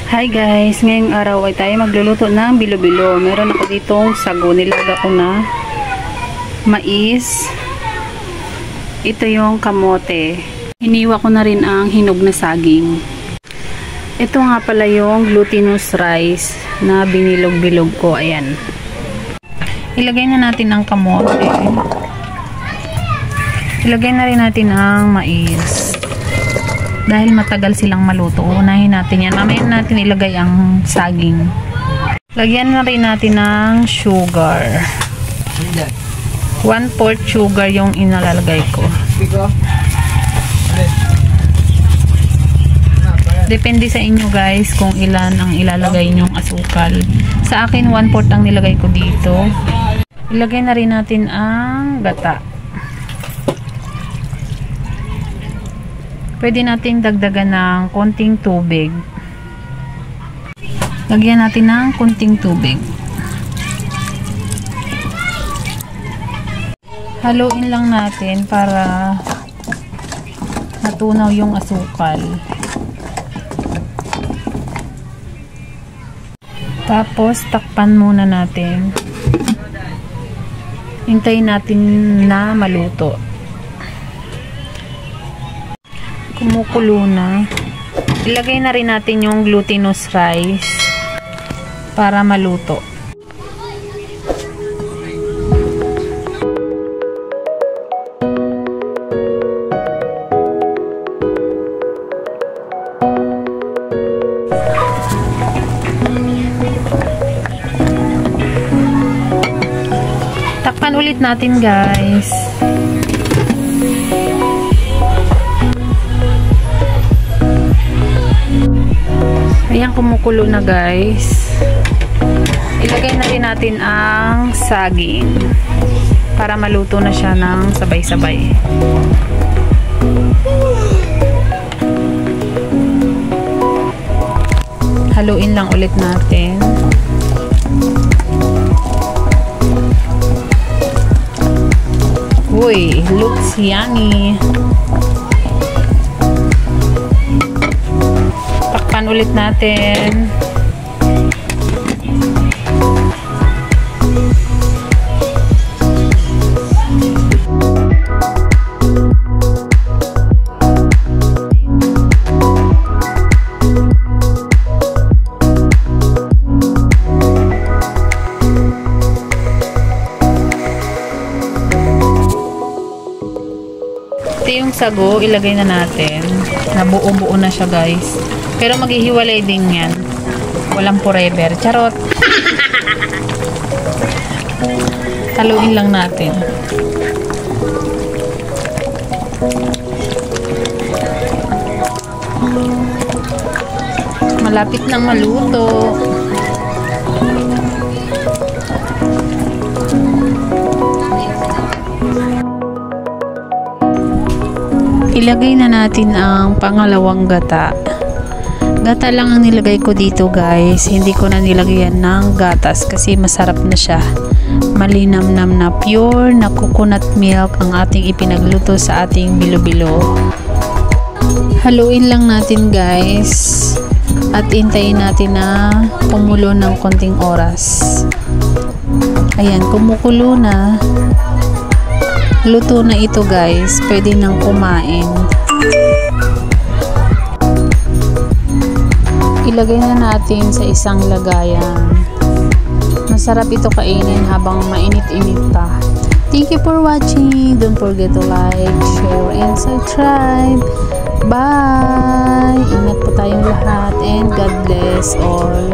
Hi guys, ngayong araw ay tayo magluluto ng bilo-bilo. Meron ako ditong sago, nilaga ko na mais. Ito yung kamote. Hiniwa ko na rin ang hinog na saging. Ito nga pala yung glutinous rice na binilog-bilog ko. Ayan. Ilagay na natin ang kamote. Ilagay na rin natin ang mais. Dahil matagal silang maluto, unahin natin yan. Mamaya natin ilagay ang saging. Lagyan na rin natin ng sugar. 1/4 sugar yung inalalagay ko. Depende sa inyo guys kung ilan ang ilalagay nyong asukal. Sa akin 1/4 ang nilagay ko dito. Ilagay na rin natin ang gata. Pwede natin dagdagan ng konting tubig. Lagyan natin ng konting tubig. Haluin lang natin para matunaw yung asukal. Tapos takpan muna natin. Hintayin natin na maluto. Kumukulo na. Ilagay na rin natin yung glutinous rice para maluto. Takpan ulit natin guys. Ayan, kumukulo na guys. Ilagay na rin natin ang saging para maluto na siya ng sabay-sabay. Haluin lang ulit natin. Uy, looks yummy. Takpan ulit natin. Ito yung sago, ilagay na natin. Nabuo-buo na siya guys. Pero maghihiwalay din yan. Walang forever. Charot! Haluin lang natin. Malapit nang maluto. Ilagay na natin ang pangalawang gata. Gata lang ang nilagay ko dito guys. Hindi ko na nilagyan ng gatas kasi masarap na siya. Malinamnam na pure na coconut milk ang ating ipinagluto sa ating bilo-bilo. Haluin lang natin guys. At hintayin natin na kumulo ng konting oras. Ayan, kumukulo na. Luto na ito guys. Pwede nang kumain. Ilagay na natin sa isang lagayan. Masarap ito kainin habang mainit-init pa. Thank you for watching. Don't forget to like, share, and subscribe. Bye! Ingat po tayong lahat and God bless all.